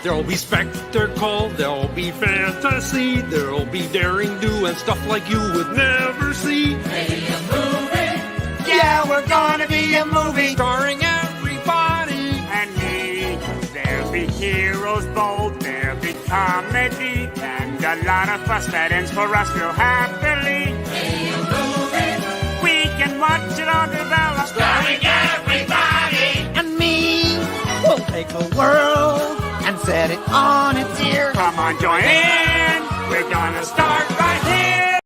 There'll be spectacle, there'll be fantasy, there'll be daring do and stuff like you would never see. Be a movie. Yeah, we're gonna be a movie. Starring everybody And me. There'll be heroes bold, there'll be comedy, and a lot of fuss that ends for us real happily. Be a movie. We can watch it all develop. Starring everybody. And me. We'll take the world and set it on its ear. Come on, join in. We're gonna start right here.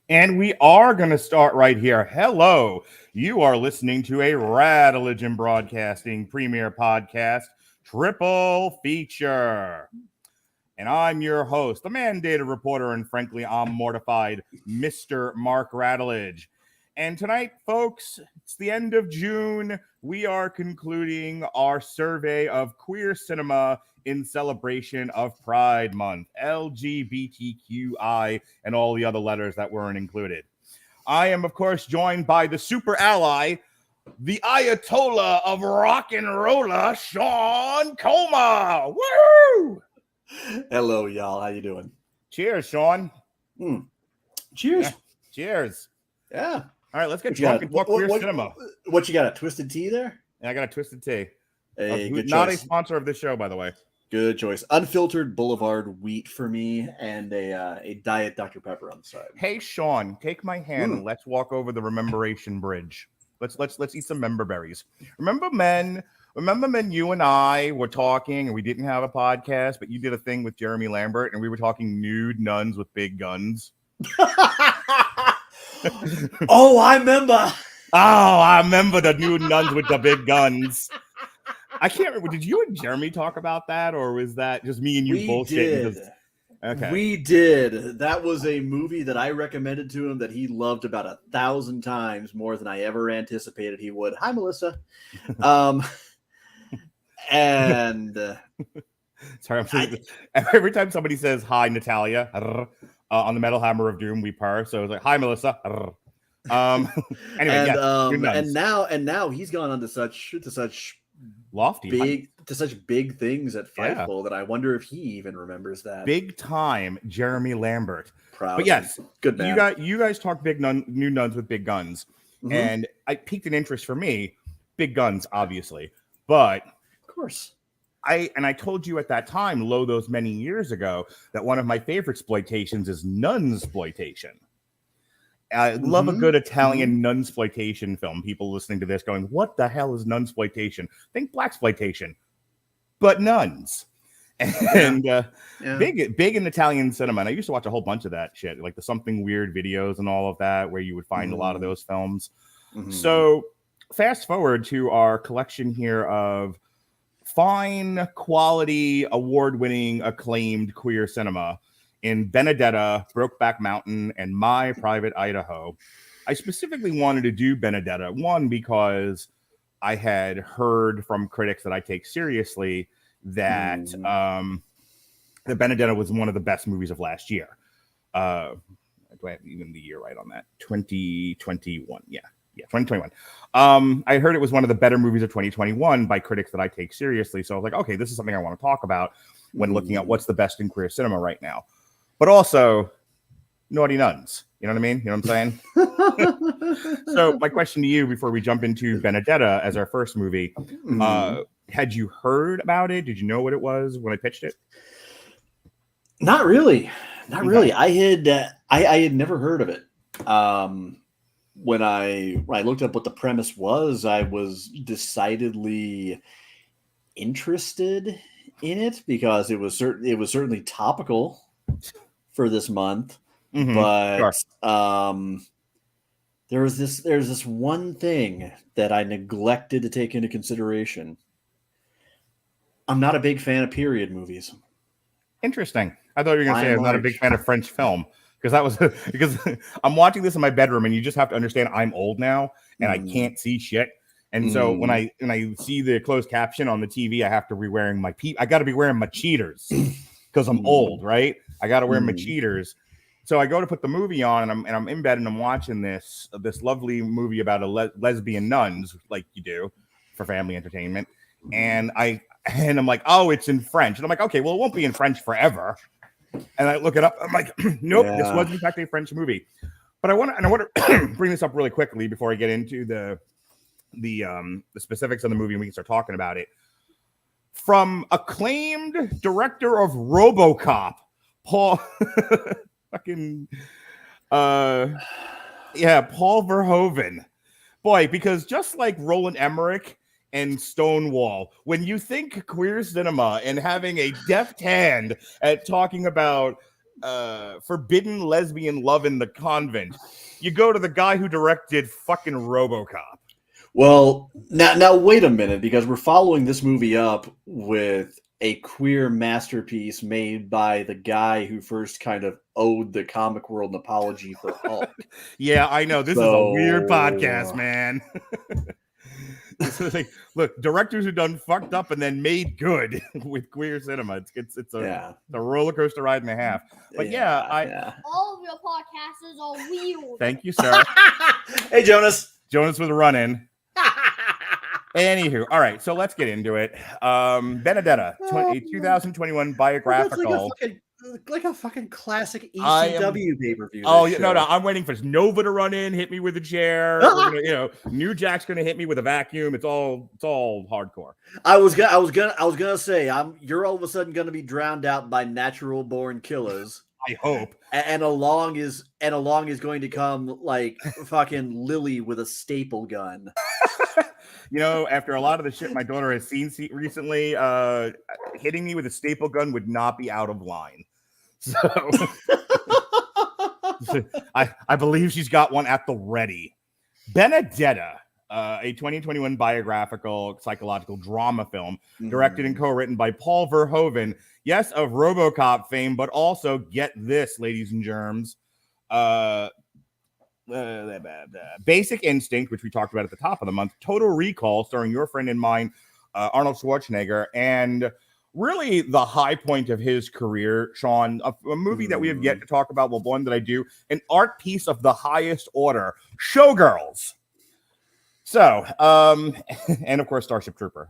And we are going to start right here. Hello. You are listening to a Radulich and Broadcasting premiere podcast, Triple Feature. And I'm your host, the mandated reporter, and frankly, I'm mortified, Mr. Mark Radulich. And tonight, folks, it's the end of June. We are concluding our survey of queer cinema in celebration of Pride Month, LGBTQI, and all the other letters that weren't included. I am, of course, joined by the super ally, the Ayatollah of rock and roller, Sean Comer. Woo! Hello, y'all. How you doing? Cheers, Sean. Cheers. Yeah. Cheers. Yeah. All right, let's get drunk and talk queer cinema. What you got? A twisted tea there? I got a twisted tea. Hey, good Not choice. a sponsor of this show, by the way. Good choice. Unfiltered Boulevard wheat for me, and a diet Dr. Pepper on the side. Hey, Sean, take my hand and let's walk over the Rememberation Bridge. Let's eat some member berries. Remember, you and I were talking and we didn't have a podcast, but you did a thing with Jeremy Lambert and we were talking nude nuns with big guns. Oh, I remember. Oh, I remember the nude nuns with the big guns. I can't remember. Did you and Jeremy talk about that, or was that just me and you bullshitting? Okay. We did. That was a movie that I recommended to him that he loved about 1,000 times more than I ever anticipated he would. Hi, Melissa. Sorry, every time somebody says hi, Natalia, on the Metal Hammer of Doom, we purr. So it's like, hi, Melissa. Anyway, and now he's gone on to such lofty, such big things at Fightful that I wonder if he even remembers that. Big time Jeremy Lambert. Proud but yes, good man. You guys talk new nuns with big guns, and I piqued an interest for me. Big guns, obviously, but of course. I told you at that time, those many years ago, that one of my favorite exploitations is nunsploitation. I love a good Italian nunsploitation film. People listening to this going, what the hell is nunsploitation? Think blaxploitation, but nuns. And big in Italian cinema. And I used to watch a whole bunch of that shit, like the Something Weird videos and all of that, where you would find a lot of those films. So fast forward to our collection here of fine quality, award-winning, acclaimed queer cinema in Benedetta, Brokeback Mountain, and My Private Idaho. I specifically wanted to do Benedetta, one, because I had heard from critics that I take seriously that the Benedetta was one of the best movies of last year. Do I have even the year right on that? 2021, yeah, 2021. I heard it was one of the better movies of 2021 by critics that I take seriously. So I was like, okay, this is something I want to talk about when looking at what's the best in queer cinema right now. But also, naughty nuns. You know what I mean? You know what I'm saying? So my question to you before we jump into Benedetta as our first movie, had you heard about it? Did you know what it was when I pitched it? Not really. Not really. I had never heard of it. When I looked up what the premise was, I was decidedly interested in it because it was certainly topical for this month. But there's this one thing that I neglected to take into consideration. I'm not a big fan of period movies. Interesting. I thought you were going to say I'm not a big fan of French film. Because I'm watching this in my bedroom, and you just have to understand I'm old now and I can't see shit. And so when I see the closed caption on the TV, I have to be wearing I got to be wearing my cheaters because I'm old, right? I got to wear my cheaters. So I go to put the movie on, and I'm in bed and I'm watching this lovely movie about lesbian nuns, like you do for family entertainment. And I And I'm like, oh, it's in French. And I'm like, okay, well, it won't be in French forever. And I look it up. I'm like, nope, this was in fact a French movie. But I want to bring this up really quickly before I get into the specifics of the movie and we can start talking about it. From acclaimed director of RoboCop, Paul Paul Verhoeven. Boy, because just like Roland Emmerich and Stonewall, when you think queer cinema and having a deft hand at talking about forbidden lesbian love in the convent, you go to the guy who directed fucking RoboCop. Well, now wait a minute, because we're following this movie up with a queer masterpiece made by the guy who first kind of owed the comic world an apology for Hulk. Yeah, I know. This is a weird podcast, man. Like, look, directors who done fucked up and then made good with queer cinema. It's a roller coaster ride and a half. But all of your podcasters are weird. Thank you, sir. Hey, Jonas with a run-in. Anywho, all right, so let's get into it. Benedetta, a 2021 biographical. Like a fucking classic ECW pay-per-view. Oh, no, I'm waiting for Nova to run in, hit me with a chair. New Jack's gonna hit me with a vacuum. It's all hardcore. I was gonna say, you're all of a sudden gonna be drowned out by natural born killers. I hope. And along is going to come like fucking Lily with a staple gun. After a lot of the shit my daughter has seen recently, hitting me with a staple gun would not be out of line. So I believe she's got one at the ready. Benedetta, a 2021 biographical psychological drama film directed and co-written by Paul Verhoeven. Yes, of RoboCop fame, but also, get this, ladies and germs, Basic Instinct, which we talked about at the top of the month, Total Recall, starring your friend and mine, Arnold Schwarzenegger, and really the high point of his career, Sean, a movie that we have yet to talk about, well, one that I do, an art piece of the highest order, Showgirls. So, and of course, Starship Trooper.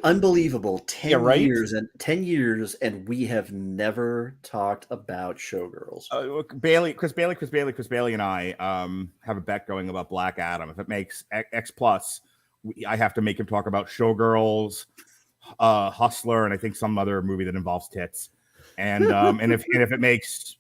Unbelievable. 10 years, and we have never talked about Showgirls. Chris Bailey, and I have a bet going about Black Adam. If it makes X plus, I have to make him talk about Showgirls, Hustler, and I think some other movie that involves tits. And if it makes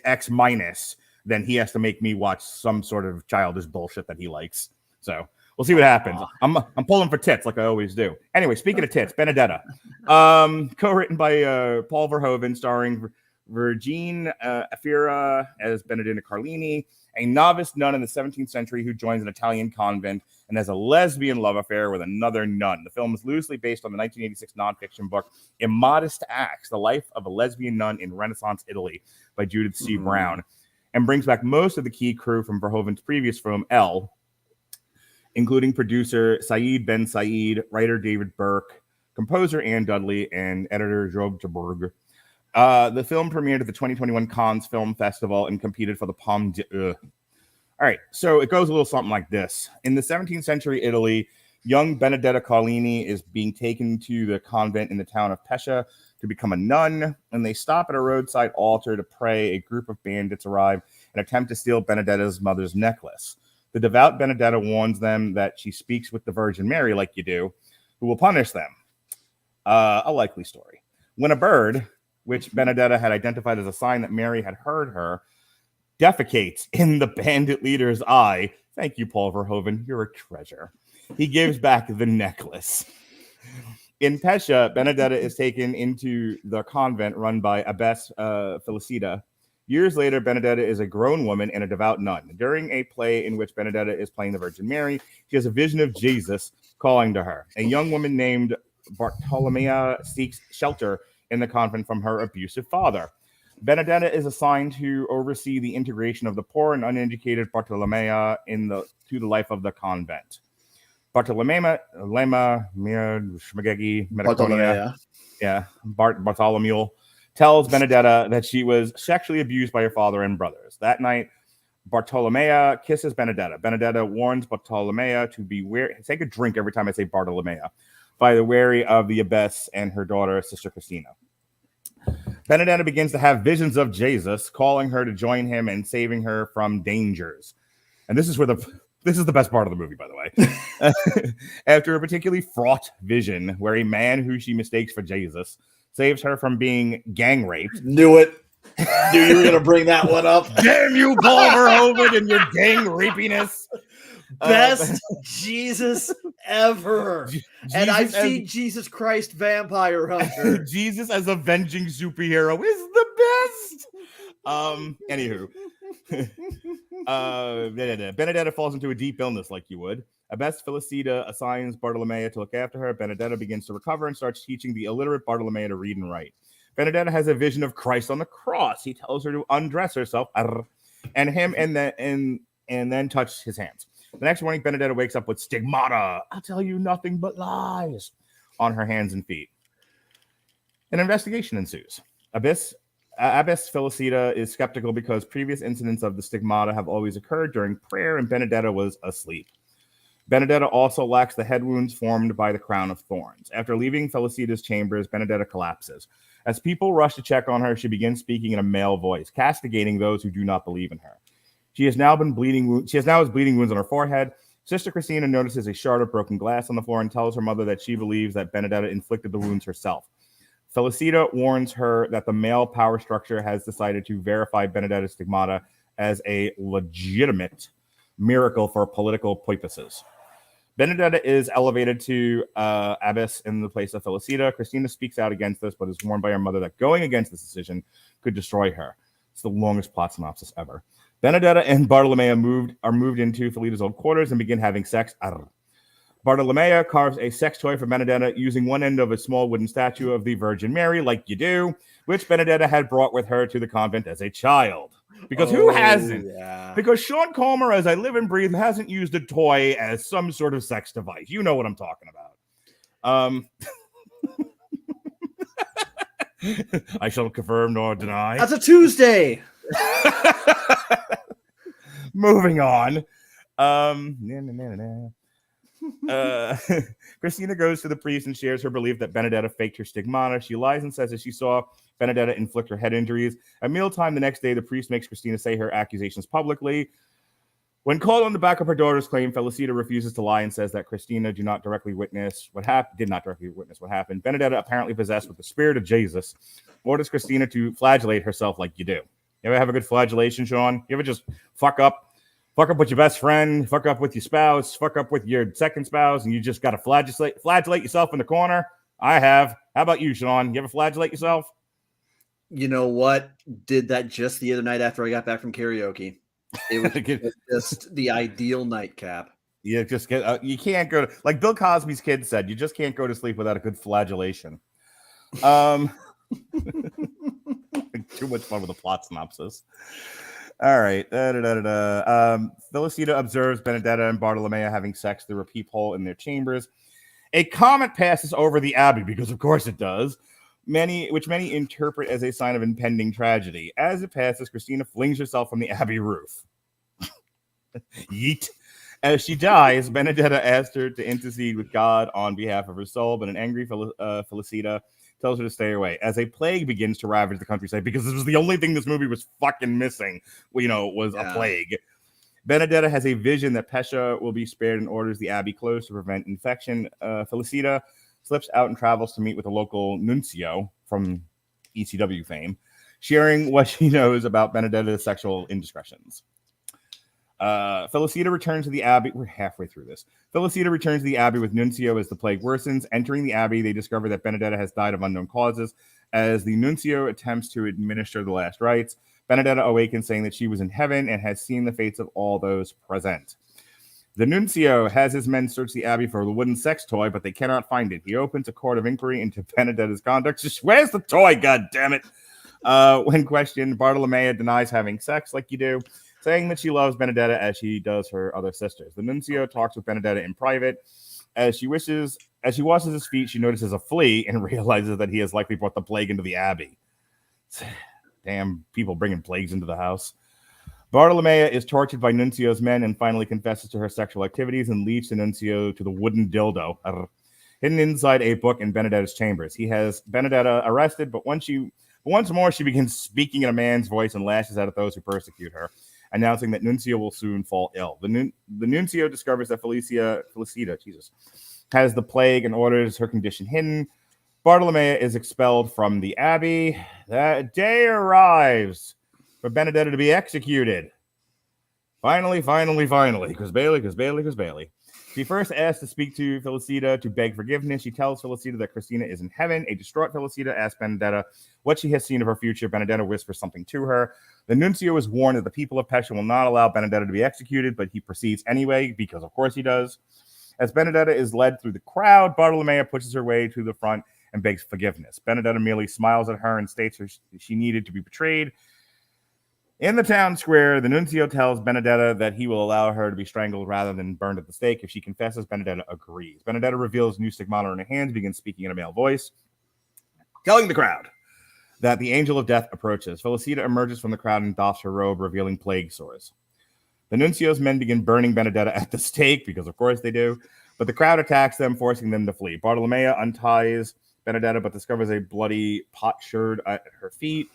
X minus, then he has to make me watch some sort of childish bullshit that he likes. So we'll see what happens. I'm pulling for tits like I always do. Anyway, speaking of tits, Benedetta, co-written by Paul Verhoeven, starring Virginie Efira as Benedetta Carlini, a novice nun in the 17th century who joins an Italian convent and has a lesbian love affair with another nun. The film is loosely based on the 1986 nonfiction book Immodest Acts, The Life of a Lesbian Nun in Renaissance Italy by Judith C. Brown, and brings back most of the key crew from Verhoeven's previous film, Elle, including producer Saeed Ben Saeed, writer David Burke, composer Ann Dudley, and editor Job Jaburg. The film premiered at the 2021 Cannes Film Festival and competed for the Palme d'Or. All right, so it goes a little something like this. In the 17th century Italy, young Benedetta Carlini is being taken to the convent in the town of Pescia to become a nun, and they stop at a roadside altar to pray. A group of bandits arrive and attempt to steal Benedetta's mother's necklace. The devout Benedetta warns them that she speaks with the Virgin Mary like you do, who will punish them. A likely story. When a bird, which Benedetta had identified as a sign that Mary had heard her, defecates in the bandit leader's eye, thank you, Paul Verhoeven, you're a treasure, he gives back the necklace. In Pescia, Benedetta is taken into the convent run by Abbess Felicita. Years later, Benedetta is a grown woman and a devout nun. During a play in which Benedetta is playing the Virgin Mary, she has a vision of Jesus calling to her. A young woman named Bartolomea seeks shelter in the convent from her abusive father. Benedetta is assigned to oversee the integration of the poor and uneducated Bartolomea to the life of the convent. Bartolomea Bartholomew tells Benedetta that she was sexually abused by her father and brothers. That night, Bartolomea kisses Benedetta. Benedetta warns Bartolomea to beware. Take a drink every time I say Bartolomea. by the wary of the abbess and her daughter, Sister Christina. Benedetta begins to have visions of Jesus, calling her to join him and saving her from dangers. And this is the best part of the movie, by the way. After a particularly fraught vision where a man who she mistakes for Jesus saves her from being gang raped. Knew it. Knew you were going to bring that one up. Damn you, Paul Verhoeven, and your gang rapiness. Best Jesus ever. And I've seen Jesus Christ Vampire Hunter. Jesus as avenging superhero is the best. Anywho. Benedetta falls into a deep illness like you would. Abbess Felicita assigns Bartolomea to look after her. Benedetta begins to recover and starts teaching the illiterate Bartolomea to read and write. Benedetta has a vision of Christ on the cross. He tells her to undress herself and then touch his hands. The next morning, Benedetta wakes up with stigmata. I'll tell you nothing but lies on her hands and feet. An investigation ensues. Abbess Felicita is skeptical because previous incidents of the stigmata have always occurred during prayer, and Benedetta was asleep. Benedetta also lacks the head wounds formed by the crown of thorns. After leaving Felicita's chambers, Benedetta collapses. As people rush to check on her, she begins speaking in a male voice, castigating those who do not believe in her. She has now bleeding wounds on her forehead. Sister Christina notices a shard of broken glass on the floor and tells her mother that she believes that Benedetta inflicted the wounds herself. Felicita warns her that the male power structure has decided to verify Benedetta's stigmata as a legitimate miracle for political purposes. Benedetta is elevated to abbess in the place of Felicita. Christina speaks out against this, but is warned by her mother that going against this decision could destroy her. It's the longest plot synopsis ever. Benedetta and Bartolomea are moved into Felita's old quarters and begin having sex. Bartolomea carves a sex toy for Benedetta using one end of a small wooden statue of the Virgin Mary, like you do, which Benedetta had brought with her to the convent as a child. Because who hasn't? Yeah. Because Sean Comer, as I live and breathe, hasn't used a toy as some sort of sex device. You know what I'm talking about. I shall confirm nor deny. That's a Tuesday. Moving on. Christina goes to the priest and shares her belief that Benedetta faked her stigmata. She lies and says that she saw Benedetta inflict her head injuries. At mealtime the next day, the priest makes Christina say her accusations publicly. When called on to back up her daughter's claim, Felicita refuses to lie and says that Christina did not directly witness what happened. Benedetta, apparently possessed with the spirit of Jesus, orders Christina to flagellate herself like you do. You ever have a good flagellation, Sean? You ever just fuck up with your best friend, fuck up with your spouse, fuck up with your second spouse, and you just got to flagellate yourself in the corner? I have. How about you, Sean? You ever flagellate yourself? You know what? Did that just the other night after I got back from karaoke. It was just the ideal nightcap. You just get you can't go to, like Bill Cosby's kid said, you just can't go to sleep without a good flagellation. Too much fun with the plot synopsis. All right. Felicita observes Benedetta and Bartolomea having sex through a peephole in their chambers. A comet passes over the abbey, because of course it does, which many interpret as a sign of impending tragedy. As it passes, Christina flings herself from the abbey roof. Yeet. As she dies, Benedetta asks her to intercede with God on behalf of her soul, but an angry Felicita tells her to stay away. As a plague begins to ravage the countryside, because this was the only thing this movie was fucking missing, was a plague. Benedetta has a vision that Pescia will be spared and orders the abbey closed to prevent infection. Felicita slips out and travels to meet with a local nuncio from ECW fame, sharing what she knows about Benedetta's sexual indiscretions. Felicita returns to the abbey. We're halfway through this. Felicita returns to the abbey with Nuncio as the plague worsens. Entering the abbey, they discover that Benedetta has died of unknown causes. As the Nuncio attempts to administer the last rites, Benedetta awakens saying that she was in heaven and has seen the fates of all those present. The Nuncio has his men search the abbey for the wooden sex toy, but they cannot find it. He opens a court of inquiry into Benedetta's conduct. Just, where's the toy, God damn it? When questioned, Bartolomea denies having sex like you do, saying that she loves Benedetta as she does her other sisters. The Nuncio talks with Benedetta in private. As she washes his feet, she notices a flea and realizes that he has likely brought the plague into the abbey. Damn, people bringing plagues into the house. Bartolomea is tortured by Nuncio's men and finally confesses to her sexual activities and leads the Nuncio to the wooden dildo. hidden inside a book in Benedetta's chambers. He has Benedetta arrested, but once more she begins speaking in a man's voice and lashes out at those who persecute her, announcing that Nuncio will soon fall ill. The Nuncio discovers that Felicita, has the plague and orders her condition hidden. Bartolomea is expelled from the abbey. That day arrives for Benedetta to be executed. Finally, because Bailey. She first asks to speak to Felicita to beg forgiveness. She tells Felicita that Christina is in heaven. A distraught Felicita asks Benedetta what she has seen of her future. Benedetta whispers something to her. The Nuncio is warned that the people of Pescia will not allow Benedetta to be executed, but he proceeds anyway, because of course he does. As Benedetta is led through the crowd, Bartolomea pushes her way to the front and begs forgiveness. Benedetta merely smiles at her and states she needed to be betrayed. In the town square, the Nuncio tells Benedetta that he will allow her to be strangled rather than burned at the stake. If she confesses, Benedetta agrees. Benedetta reveals new stigmata in her hands, begins speaking in a male voice, telling the crowd that the angel of death approaches. Felicita emerges from the crowd and doffs her robe, revealing plague sores. The Nuncio's men begin burning Benedetta at the stake, because of course they do, but the crowd attacks them, forcing them to flee. Bartolomea unties Benedetta, but discovers a bloody potsherd at her feet.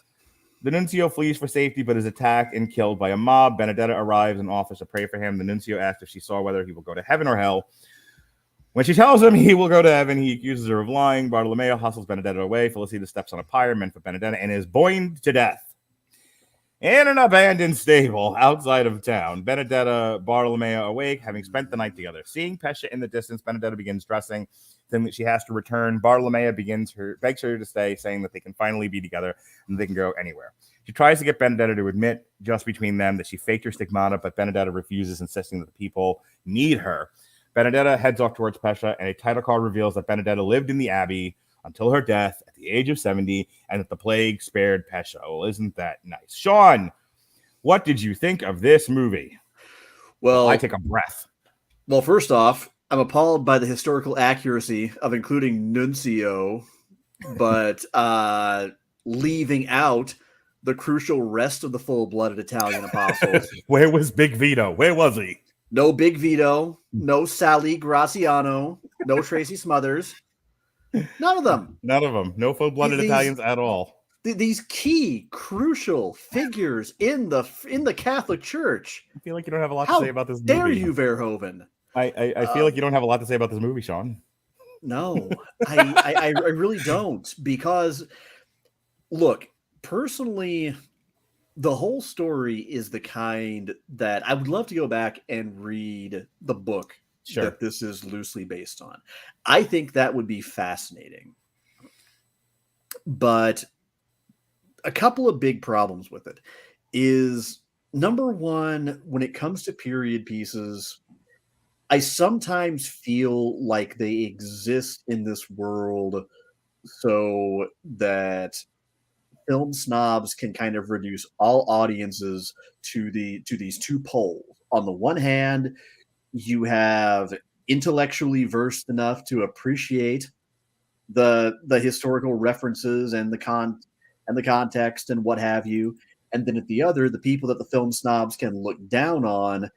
The Nuncio flees for safety, but is attacked and killed by a mob. Benedetta arrives and offers to pray for him. The Nuncio asks if she saw whether he will go to heaven or hell. When she tells him he will go to heaven, he accuses her of lying. Bartolomea hustles Benedetta away. Felicita steps on a pyre meant for Benedetta and is boined to death. In an abandoned stable outside of town, Benedetta, Bartolomea awake, having spent the night together. Seeing Pescia in the distance, Benedetta begins dressing, saying that she has to return. Bartolomea begs her to stay, saying that they can finally be together and they can go anywhere. She tries to get Benedetta to admit, just between them, that she faked her stigmata, but Benedetta refuses, insisting that the people need her. Benedetta heads off towards Pescia, and a title card reveals that Benedetta lived in the abbey until her death at the age of 70, and that the plague spared Pescia. Well, isn't that nice? Sean, what did you think of this movie? Well, I take a breath. Well, first off, I'm appalled by the historical accuracy of including Nuncio, but leaving out the crucial rest of the full-blooded Italian apostles. Where was Big Vito? Where was he? No Big Vito, no Sally Graziano, no Tracy Smothers. None of them. None of them. No full-blooded Italians at all. These key, crucial figures in the Catholic Church. I feel like you don't have a lot to say about this movie. How dare you, Verhoeven? I feel like you don't have a lot to say about this movie, Sean. No, I really don't. Because, look, personally, the whole story is the kind that I would love to go back and read the book that this is loosely based on. I think that would be fascinating. But a couple of big problems with it is, number one, when it comes to period pieces, I sometimes feel like they exist in this world so that film snobs can kind of reduce all audiences to these two poles. On the one hand, you have intellectually versed enough to appreciate the historical references and the context and what have you, and then at the other, the people that the film snobs can look down on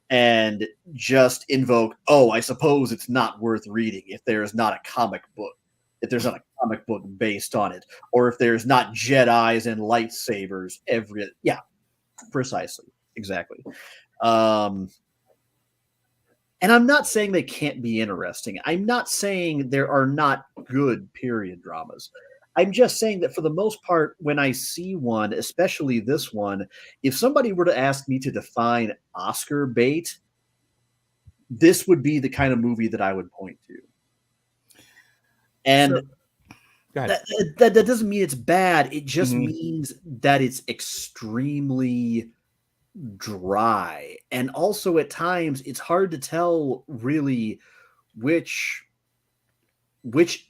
and just invoke, oh, I suppose it's not worth reading if there's not a comic book, if there's not a comic book based on it, or if there's not Jedis and lightsabers precisely, exactly. And I'm not saying they can't be interesting. I'm not saying there are not good period dramas. I'm just saying that for the most part, when I see one, especially this one, if somebody were to ask me to define Oscar bait, this would be the kind of movie that I would point to. And that doesn't mean it's bad. It just means that it's extremely dry. And also at times it's hard to tell really which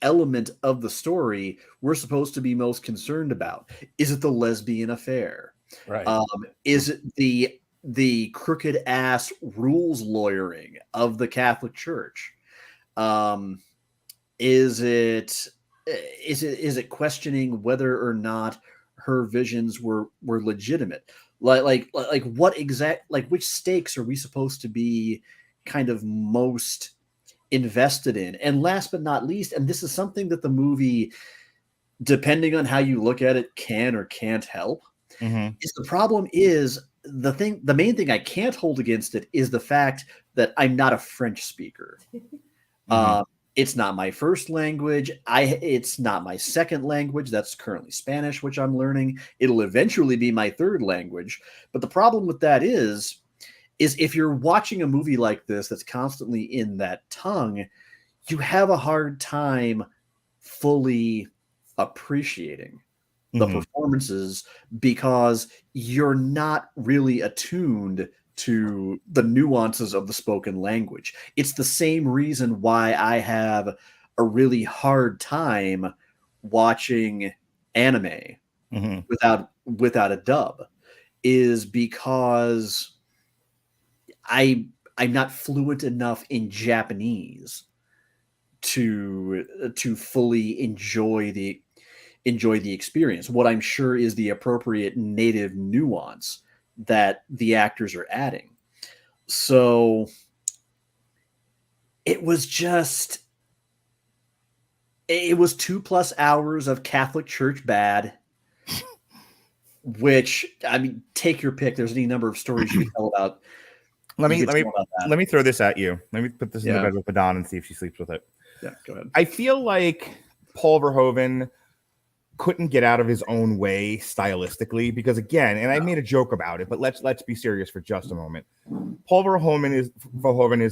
element of the story we're supposed to be most concerned about. Is it the lesbian affair? Right. Is it the crooked ass rules lawyering of the Catholic Church? Is it questioning whether or not her visions were legitimate? Like what exact, like which stakes are we supposed to be kind of most invested in. And last but not least, and this is something that the movie, depending on how you look at it, can or can't help, is the problem is the main thing I can't hold against it is the fact that I'm not a French speaker. It's not my first language. It's not my second language. That's currently Spanish, which I'm learning. It'll eventually be my third language. But the problem with that is if you're watching a movie like this that's constantly in that tongue, you have a hard time fully appreciating the performances because you're not really attuned to the nuances of the spoken language. It's the same reason why I have a really hard time watching anime without a dub, is because I'm not fluent enough in Japanese to fully enjoy the experience. What I'm sure is the appropriate native nuance that the actors are adding. So it was 2+ hours of Catholic Church bad, which, I mean, take your pick. There's any number of stories you can tell about. Let me throw this at you. Let me put this in the bed with Madonna and see if she sleeps with it. Yeah, go ahead. I feel like Paul Verhoeven couldn't get out of his own way stylistically, because again, and I made a joke about it, but let's be serious for just a moment. Paul Verhoeven is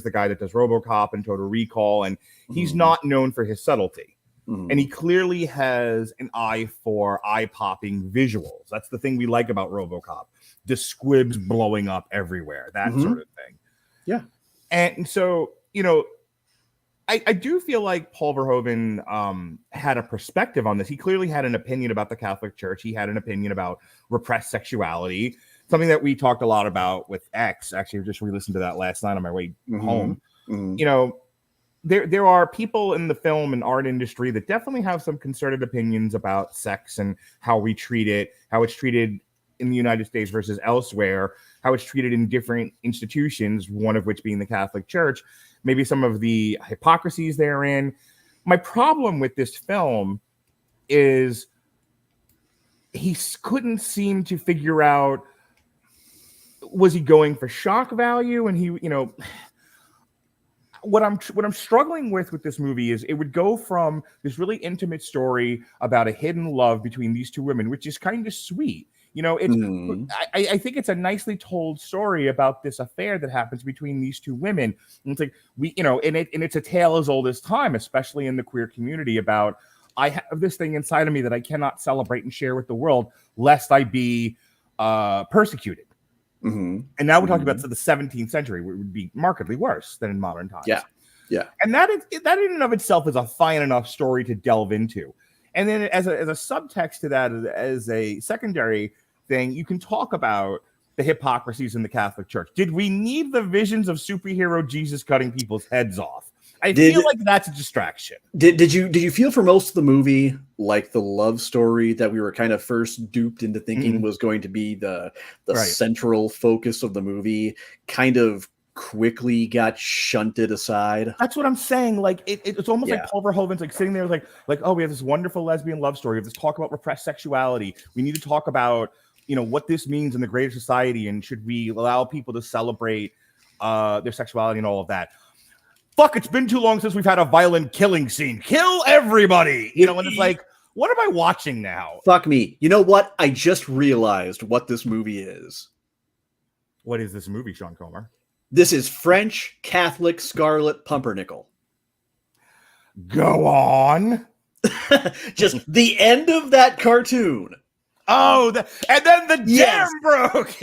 the guy that does RoboCop and Total Recall, and he's not known for his subtlety. And he clearly has an eye for eye-popping visuals. That's the thing we like about RoboCop. The squibs blowing up everywhere, that sort of thing. Yeah. And so, I do feel like Paul Verhoeven had a perspective on this. He clearly had an opinion about the Catholic Church. He had an opinion about repressed sexuality, something that we talked a lot about with X. Actually, I just re-listened to that last night on my way home. There are people in the film and art industry that definitely have some concerted opinions about sex and how we treat it, how it's treated in the United States versus elsewhere, how it's treated in different institutions, one of which being the Catholic Church. Maybe some of the hypocrisies therein. My problem with this film is he couldn't seem to figure out, was he going for shock value? And he, what I'm struggling with this movie is it would go from this really intimate story about a hidden love between these two women, which is kind of sweet. I think it's a nicely told story about this affair that happens between these two women. And it's like and it's a tale as old as time, especially in the queer community, about I have this thing inside of me that I cannot celebrate and share with the world, lest I be persecuted. And now we're talking about the 17th century, where it would be markedly worse than in modern times. Yeah. And that in and of itself is a fine enough story to delve into. And then as a subtext to that, as a secondary thing, you can talk about the hypocrisies in the Catholic Church. Did we need the visions of superhero Jesus cutting people's heads off? I feel like that's a distraction. Did you feel for most of the movie like the love story that we were kind of first duped into thinking was going to be the central focus of the movie kind of quickly got shunted aside? That's what I'm saying. Like it's almost like Paul Verhoeven's like sitting there like, oh, we have this wonderful lesbian love story. We have this talk about repressed sexuality. We need to talk about, what this means in the greater society, and should we allow people to celebrate their sexuality and all of that. Fuck, it's been too long since we've had a violent killing scene. Kill everybody. And it's like, what am I watching now? Fuck me. You know what? I just realized what this movie is. What is this movie, Sean Comer? This is French Catholic Scarlet Pumpernickel. Go on. Just the end of that cartoon. Oh, and then the dam broke.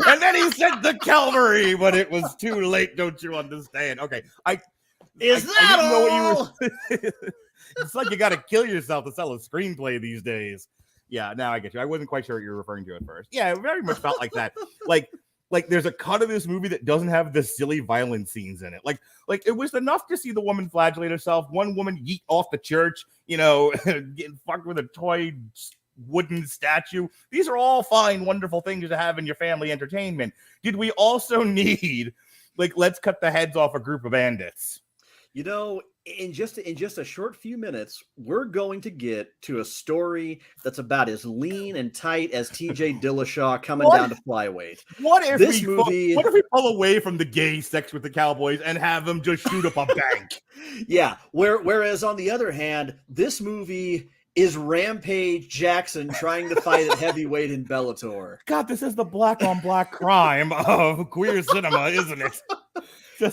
And then he said the Calvary, but it was too late. Don't you understand? Okay. I didn't know what you were. It's like you got to kill yourself to sell a screenplay these days. Yeah, now I get you. I wasn't quite sure what you were referring to at first. Yeah, it very much felt like that. Like there's a cut of this movie that doesn't have the silly violent scenes in it. Like it was enough to see the woman flagellate herself, one woman yeet off the church, getting fucked with a toy wooden statue. These are all fine, wonderful things to have in your family entertainment. Did we also need Like, let's cut the heads off a group of bandits. You know, in just a short few minutes, we're going to get to a story that's about as lean and tight as TJ Dillashaw coming down to flyweight. What if What if we pull away from the gay sex with the Cowboys and have them just shoot up a bank? Yeah. Whereas on the other hand, this movie is Rampage Jackson trying to fight at heavyweight in Bellator. God, this is the black on black crime of queer cinema, isn't it?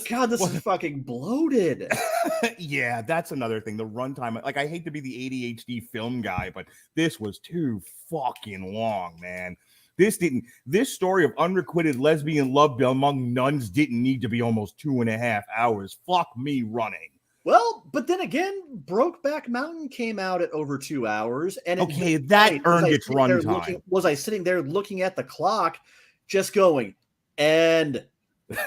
God, this is fucking bloated. Yeah, that's another thing. The runtime, like, I hate to be the ADHD film guy, but this was too fucking long, man. This story of unrequited lesbian love among nuns didn't need to be almost 2.5 hours. Fuck me running. Well, but then again, Brokeback Mountain came out at over 2 hours, and that earned its runtime. Was I sitting there looking at the clock, just going, and not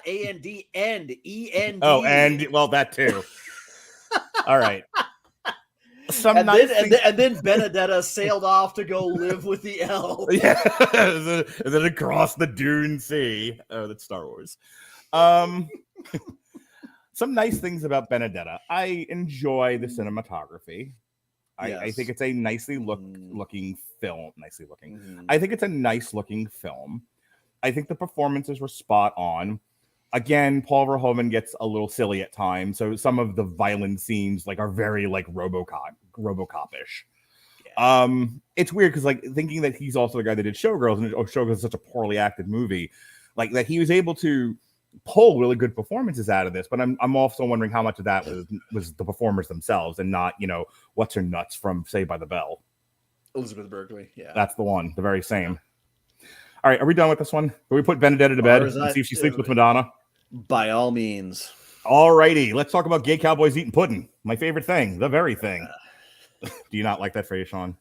A-N-D, end, E-N-D. Oh, and, well, that too. All right. And then Benedetta sailed off to go live with the elves. Yeah, and then across the Dune Sea. Oh, that's Star Wars. Some nice things about Benedetta. I enjoy the cinematography. I think it's a nicely looking film. Nicely looking. Mm-hmm. I think it's a nice looking film. I think the performances were spot on. Again, Paul Verhoeven gets a little silly at times, so some of the violent scenes are very RoboCop-ish. Yeah. It's weird because thinking that he's also the guy that did Showgirls, and Showgirls is such a poorly acted movie, that he was able to pull really good performances out of this. But I'm also wondering how much of that was the performers themselves and not what's her nuts from Saved by the Bell. Elizabeth Berkley, yeah, that's the one, the very same. All right, are we done with this one? Can we put Benedetta to bed and see if she sleeps with Madonna? By all means. All righty, let's talk about gay cowboys eating pudding. My favorite thing, the very thing. Do you not like that phrase, Sean?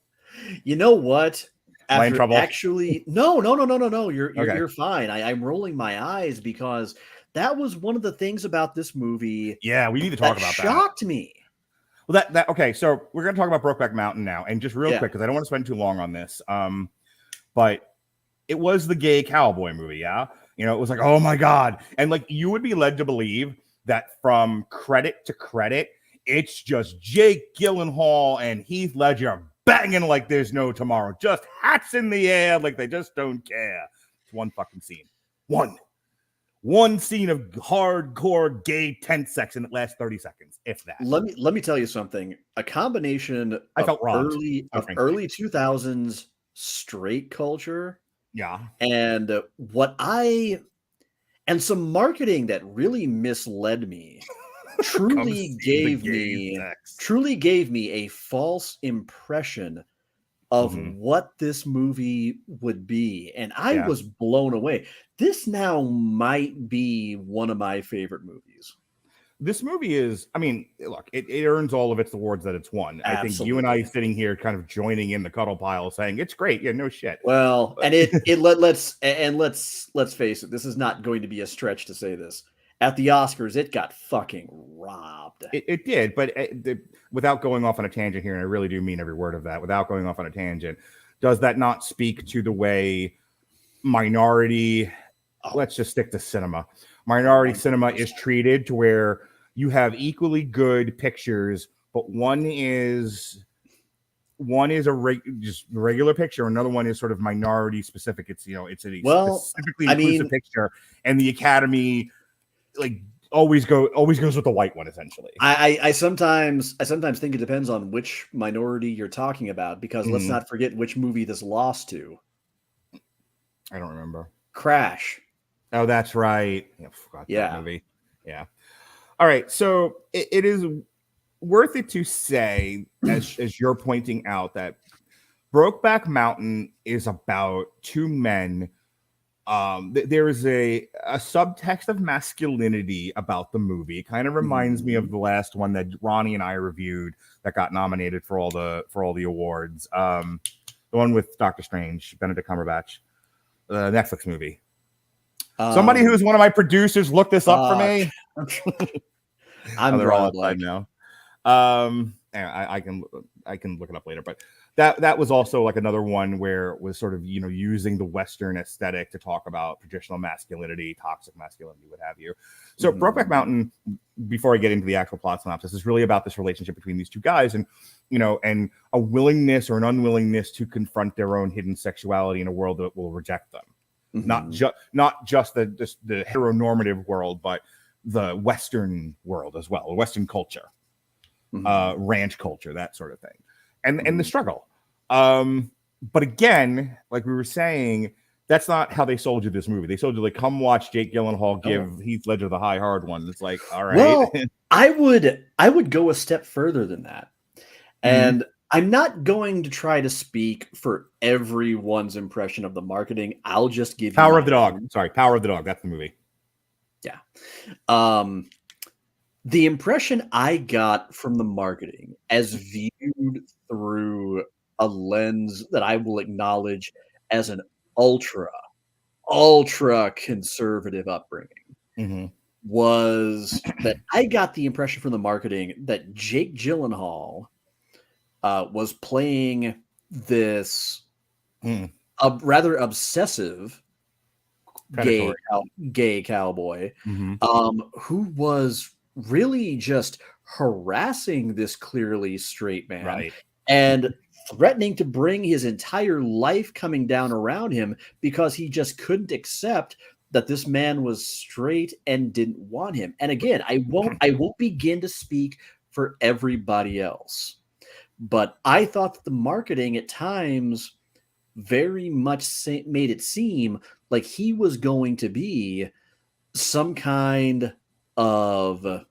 You know what? Am I in trouble? Actually, no. You're fine. I'm rolling my eyes because that was one of the things about this movie. Yeah, we need to talk about that. Shocked me. Well, okay. So we're going to talk about Brokeback Mountain now, and just real quick because I don't want to spend too long on this. But it was the gay cowboy movie, yeah. It was like, oh my God, and you would be led to believe that from credit to credit, it's just Jake Gyllenhaal and Heath Ledger banging like there's no tomorrow, just hats in the air like they just don't care. It's one fucking scene, one scene of hardcore gay tense sex, and it lasts 30 seconds, if that. Let me tell you something. A combination of early 2000s straight culture. Yeah. And some marketing that really misled me truly gave me a false impression of what this movie would be. And I was blown away. This now might be one of my favorite movies. This movie is, look, it earns all of its awards that it's won. Absolutely. I think you and I sitting here kind of joining in the cuddle pile saying it's great. Yeah, no shit. Well, and let's face it, this is not going to be a stretch to say this. At the Oscars, it got fucking robbed. It did, but without going off on a tangent here, and I really do mean every word of that, without going off on a tangent, does that not speak to the way minority, let's just stick to cinema, minority cinema is treated, to where you have equally good pictures, but one is just regular picture, another one is sort of minority specific. It's it's a specifically inclusive picture, and the Academy always goes with the white one essentially. I sometimes think it depends on which minority you're talking about, because let's not forget which movie this lost to. I don't remember. Crash. Oh, that's right. I forgot that movie. Yeah. All right. So it is worth it to say, as you're pointing out, that Brokeback Mountain is about two men. There is a subtext of masculinity about the movie. It kind of reminds me of the last one that Ronnie and I reviewed that got nominated for all the awards. The one with Doctor Strange, Benedict Cumberbatch, the Netflix movie. Somebody who's one of my producers, look this up for me. I'm they're all outside now. I can look it up later, but that was also like another one where it was sort of, using the Western aesthetic to talk about traditional masculinity, toxic masculinity, what have you. So Brokeback Mountain, before I get into the actual plot synopsis, is really about this relationship between these two guys and, and a willingness or an unwillingness to confront their own hidden sexuality in a world that will reject them. Not just the heteronormative world, but the Western world as well, Western culture, ranch culture, that sort of thing. And the struggle. But again, like we were saying, that's not how they sold you this movie. They sold you like, come watch Jake Gyllenhaal give Heath Ledger the hard one. It's like, all right. Well, I would go a step further than that. And I'm not going to try to speak for everyone's impression of the marketing. I'll just give you Power of the Dog. Sorry, Power of the Dog. That's the movie. Yeah. The impression I got from the marketing, as viewed through a lens that I will acknowledge as an ultra conservative upbringing, was that I got the impression from the marketing that Jake Gyllenhaal was playing this rather obsessive gay cowboy who was really just harassing this clearly straight man and threatening to bring his entire life coming down around him because he just couldn't accept that this man was straight and didn't want him. And again, I won't begin to speak for everybody else, but I thought that the marketing at times very much made it seem like he was going to be some kind of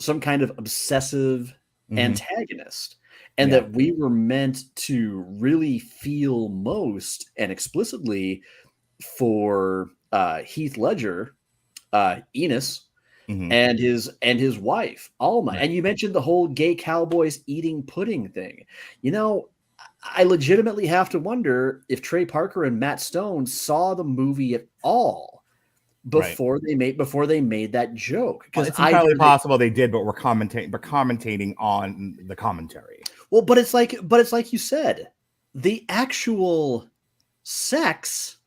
obsessive antagonist, and that we were meant to really feel most and explicitly for Heath Ledger, Enos, and his wife Alma. And you mentioned the whole gay cowboys eating pudding thing. I legitimately have to wonder if Trey Parker and Matt Stone saw the movie at all before they made that joke. Because it's entirely possible they did, but we're commentating on the commentary. Well, but it's like you said, the actual sex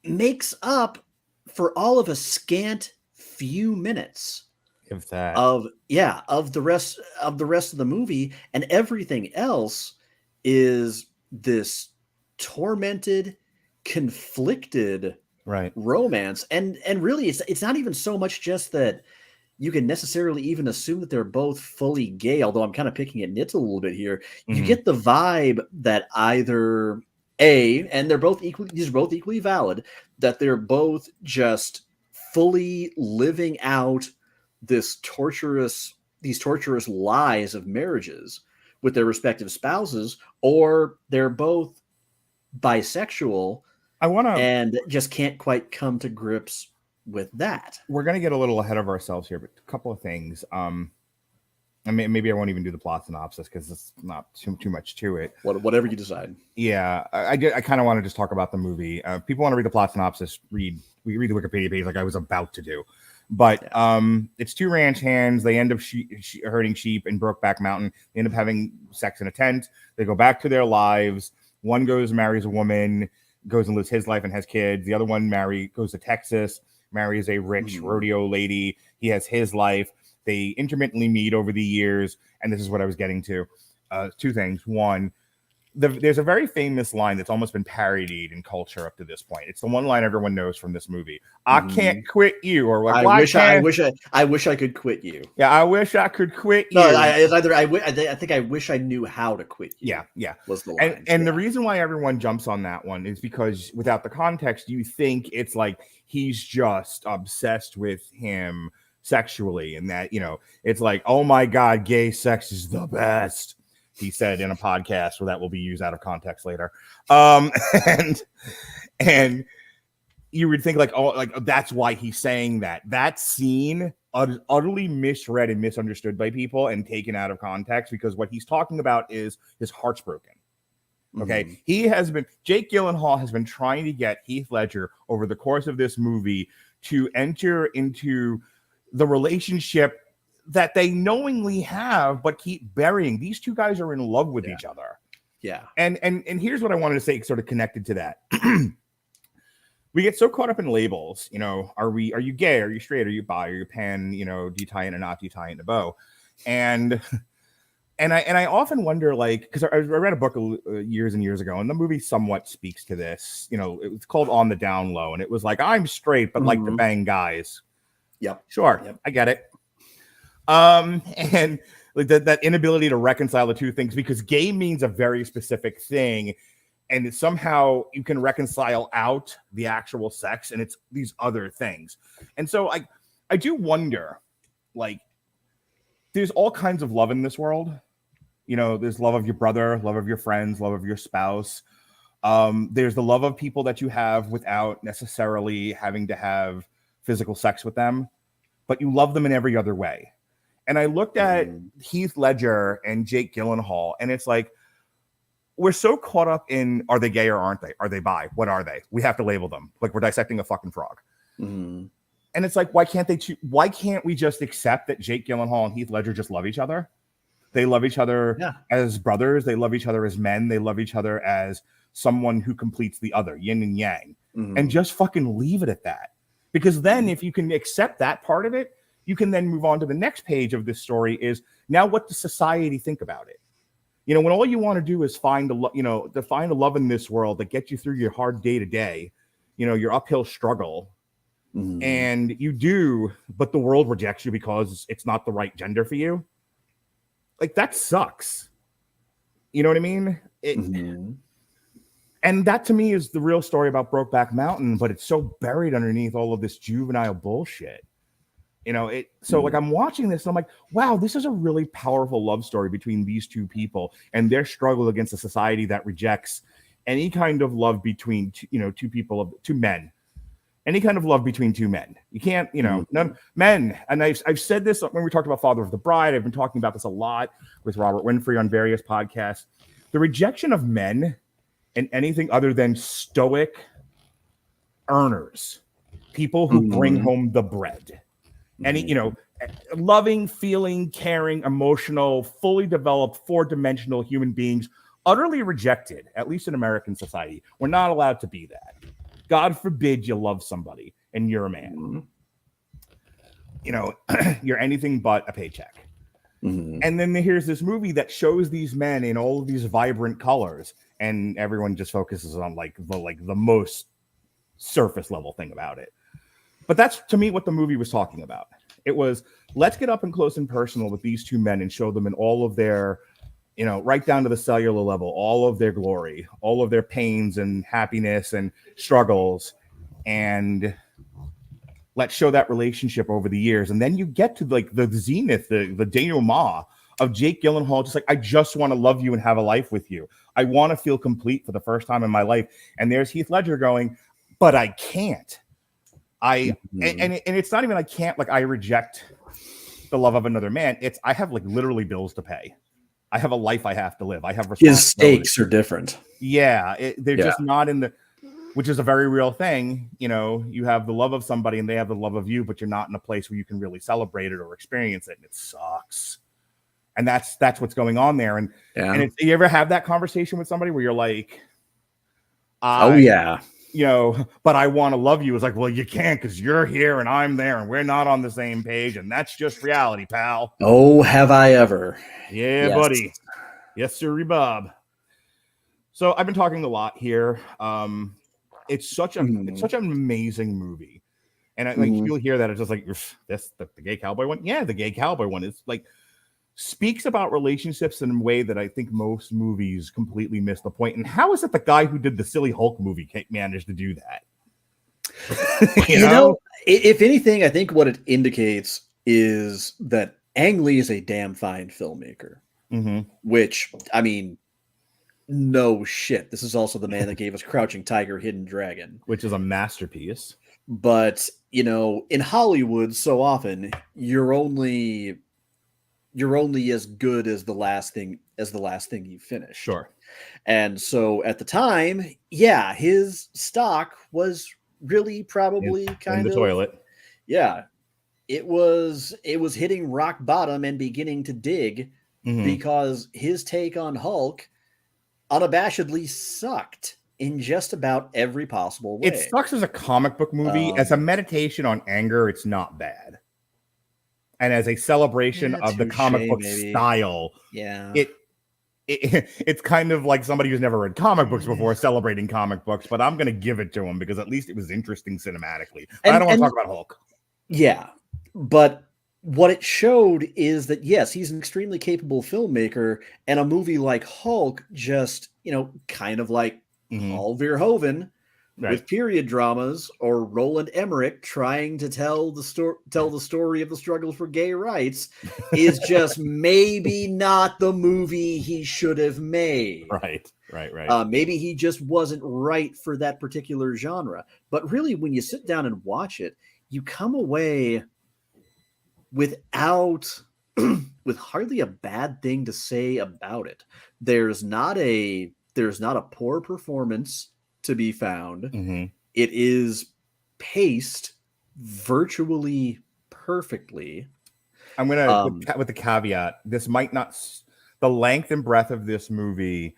makes up for all of a scant few minutes of that of the rest of the movie, and everything else is this tormented, conflicted romance. And really it's not even so much just that you can necessarily even assume that they're both fully gay, although I'm kind of picking at nits a little bit here. You get the vibe that either and these are both equally valid, that they're both just fully living out these torturous lies of marriages with their respective spouses, or they're both bisexual and just can't quite come to grips with that. We're going to get a little ahead of ourselves here, but a couple of things. Maybe I won't even do the plot synopsis because it's not too much to it. Whatever you decide. Yeah, I kind of want to just talk about the movie. People want to read the plot synopsis. We read the Wikipedia page like I was about to do. But it's two ranch hands. They end up herding sheep in Brokeback Mountain. They end up having sex in a tent. They go back to their lives. One goes and marries a woman, goes and lives his life and has kids. The other one goes to Texas, marries a rich rodeo lady. He has his life. They intermittently meet over the years. And this is what I was getting to. Two things. One, there's a very famous line that's almost been parodied in culture up to this point. It's the one line everyone knows from this movie. I can't quit you, or like, I wish I could quit you. Yeah, I wish I could quit you. No, I think I wish I knew how to quit you. Yeah. Was the line. And the reason why everyone jumps on that one is because without the context, you think it's like he's just obsessed with him sexually, and that, it's like, oh my God, gay sex is the best. He said in a podcast where that will be used out of context later. And you would think that's why he's saying that. That scene utterly misread and misunderstood by people and taken out of context, because what he's talking about is his heart's broken. Okay. Jake Gyllenhaal has been trying to get Heath Ledger over the course of this movie to enter into the relationship that they knowingly have, but keep burying. These two guys are in love with each other. Yeah. And here's what I wanted to say, sort of connected to that. We get so caught up in labels, you know, are you gay? Are you straight? Are you bi? Are you pan? You know, do you tie in a knot? Do you tie in a bow? And I often wonder, like, because I read a book years and years ago, and the movie somewhat speaks to this. You know, it was called On the Down Low, and it was like, I'm straight, but like to bang guys. Yep. Sure. Yep. I get it. And like that inability to reconcile the two things, because gay means a very specific thing. And somehow you can reconcile out the actual sex, and it's these other things. And so I do wonder, like, there's all kinds of love in this world. You know, there's love of your brother, love of your friends, love of your spouse. There's the love of people that you have without necessarily having to have physical sex with them, but you love them in every other way. And I looked at Heath Ledger and Jake Gyllenhaal, and it's like, we're so caught up in, are they gay or aren't they? Are they bi? What are they? We have to label them like we're dissecting a fucking frog. And it's like, why can't we just accept that Jake Gyllenhaal and Heath Ledger just love each other? They love each other as brothers. They love each other as men. They love each other as someone who completes the other, yin and yang, and just fucking leave it at that. Because then if you can accept that part of it, you can then move on to the next page of this story is, now what does society think about it? You know, when all you want to do is find a love in this world that gets you through your hard day to day, you know, your uphill struggle, and you do, but the world rejects you because it's not the right gender for you. Like, that sucks. You know what I mean? And that to me is the real story about Brokeback Mountain, but it's so buried underneath all of this juvenile bullshit. You know, like, I'm watching this and I'm like, wow, this is a really powerful love story between these two people and their struggle against a society that rejects any kind of love between, two men, any kind of love between two men. You can't, none men. And I've said this when we talked about Father of the Bride. I've been talking about this a lot with Robert Winfrey on various podcasts. The rejection of men and anything other than stoic earners, people who bring home the bread. Any, loving, feeling, caring, emotional, fully developed, 4-dimensional human beings, utterly rejected, at least in American society. We're not allowed to be that. God forbid you love somebody and you're a man. You're anything but a paycheck. And then here's this movie that shows these men in all of these vibrant colors, and everyone just focuses on the most surface level thing about it. But that's, to me, what the movie was talking about. It was, let's get up and close and personal with these two men and show them in all of their, right down to the cellular level, all of their glory, all of their pains and happiness and struggles. And let's show that relationship over the years. And then you get to like the zenith, the denouement of Jake Gyllenhaal, just like, I just want to love you and have a life with you. I want to feel complete for the first time in my life. And there's Heath Ledger going, but I can't. And it's not even I can't, like, I reject the love of another man. It's I have like literally bills to pay. I have a life I have to live. I have his stakes are different. Yeah, they're just not in the, which is a very real thing. You have the love of somebody and they have the love of you, but you're not in a place where you can really celebrate it or experience it, and it sucks. And that's what's going on there. And you ever have that conversation with somebody where you're like, but I want to love you. It's like, well, you can't because you're here and I'm there and we're not on the same page. And that's just reality, pal. Oh, have I ever? Yeah, yes. Buddy. Yes, sir, Bob. So I've been talking a lot here. It's such an amazing movie. And you'll hear that. It's just like, that's the gay cowboy one. Yeah, the gay cowboy one is like, speaks about relationships in a way that I think most movies completely miss the point. And how is it the guy who did the silly Hulk movie managed to do that? If anything, I think what it indicates is that Ang Lee is a damn fine filmmaker, which, I mean, no shit. This is also the man that gave us Crouching Tiger, Hidden Dragon, which is a masterpiece. But, in Hollywood, so often you're only as good as the last thing you finish. Sure. And so at the time, his stock was really probably kind of in the toilet. Yeah. it was hitting rock bottom and beginning to dig because his take on Hulk unabashedly sucked in just about every possible way. It sucks as a comic book movie. As a meditation on anger, it's not bad. And as a celebration of the comic book style, it's kind of like somebody who's never read comic books before celebrating comic books, but I'm going to give it to him because at least it was interesting cinematically. I don't want to talk about Hulk. Yeah, but what it showed is that, yes, he's an extremely capable filmmaker, and a movie like Hulk just, kind of like Paul Verhoeven with period dramas, or Roland Emmerich trying to tell the story of the struggle for gay rights, is just maybe not the movie he should have made. Right. Maybe he just wasn't right for that particular genre. But really, when you sit down and watch it, you come away with hardly a bad thing to say about it. There's not a poor performance to be found. It is paced virtually perfectly. I'm gonna with the caveat, this might not, the length and breadth of this movie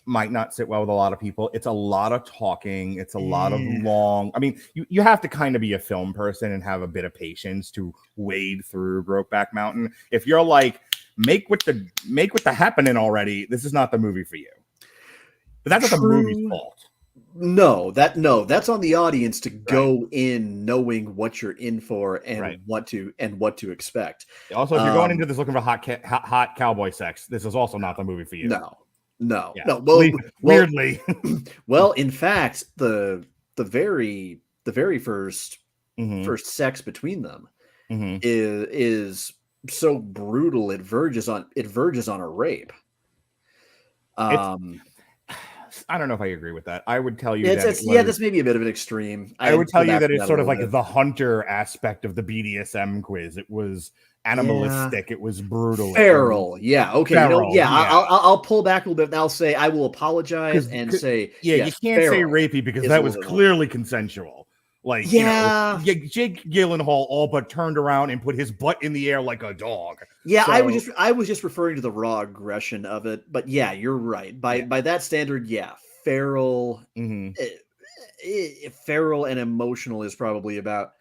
might not sit well with a lot of people. It's a lot of talking. It's a lot of long. I mean, you have to kind of be a film person and have a bit of patience to wade through Brokeback Mountain. If you're like, make what the happening already, this is not the movie for you. But that's not the movie's fault. No, that's on the audience to go in knowing what you're in for and what to expect. Also, if you're going into this looking for hot cowboy sex, this is also not the movie for you. No. Weirdly. Well, in fact, the very first sex between them is so brutal it verges on a rape. I don't know if I agree with that. I would tell you that's maybe a bit of an extreme. I would tell you that it's sort of like the hunter aspect of the BDSM quiz. It was animalistic. It was brutal. Feral. Yeah. Okay. Feral, I'll pull back a little bit and I'll say I will apologize and say you can't say rapey because that was clearly consensual. Like Jake Gyllenhaal all but turned around and put his butt in the air like a dog. Yeah, so, I was just referring to the raw aggression of it, but yeah, you're right. By that standard, feral, feral and emotional is probably about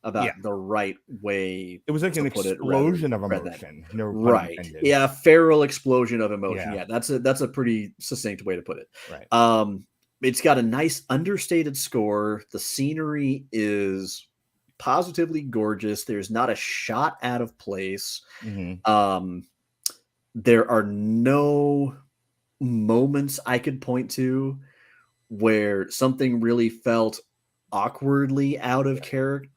the right way. It was like an explosion of emotion. No right. Intended. Yeah, feral explosion of emotion. Yeah, that's a pretty succinct way to put it. Right. It's got a nice understated score. The scenery is positively gorgeous. There's not a shot out of place. There are no moments I could point to where something really felt awkwardly out of character.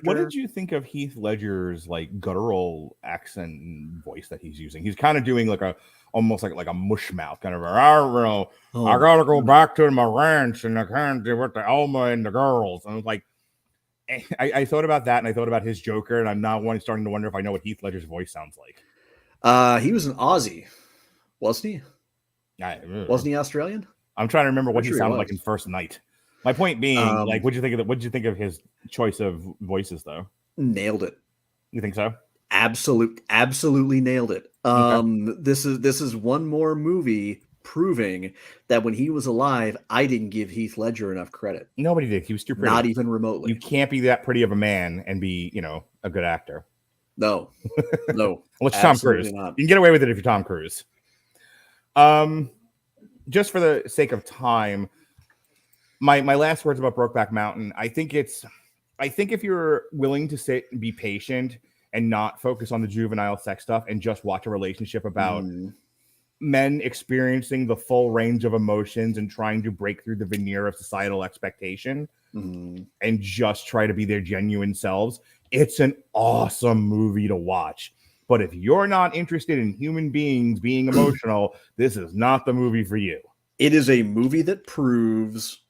What did you think of Heath Ledger's like guttural accent voice that he's using? He's kind of doing like almost like a mush mouth kind of. I gotta go back to my ranch and I can't do with the Alma and the girls. And I was like, I thought about that and I thought about his Joker, and I'm now starting to wonder if I know what Heath Ledger's voice sounds like. He was an Aussie, wasn't he? Wasn't he Australian? I'm trying to remember what he sounded like in First Night. My point being, what'd you think of his choice of voices, though? Nailed it. You think so? Absolutely nailed it. Okay. This is one more movie proving that when he was alive, I didn't give Heath Ledger enough credit. Nobody did. He was too pretty. Not even remotely. You can't be that pretty of a man and be, a good actor. No. Unless Tom Cruise. Not. You can get away with it if you're Tom Cruise. Just for the sake of time, my last words about Brokeback Mountain, I think if you're willing to sit and be patient and not focus on the juvenile sex stuff and just watch a relationship about men experiencing the full range of emotions and trying to break through the veneer of societal expectation and just try to be their genuine selves, it's an awesome movie to watch. But if you're not interested in human beings being emotional, this is not the movie for you. It is a movie that proves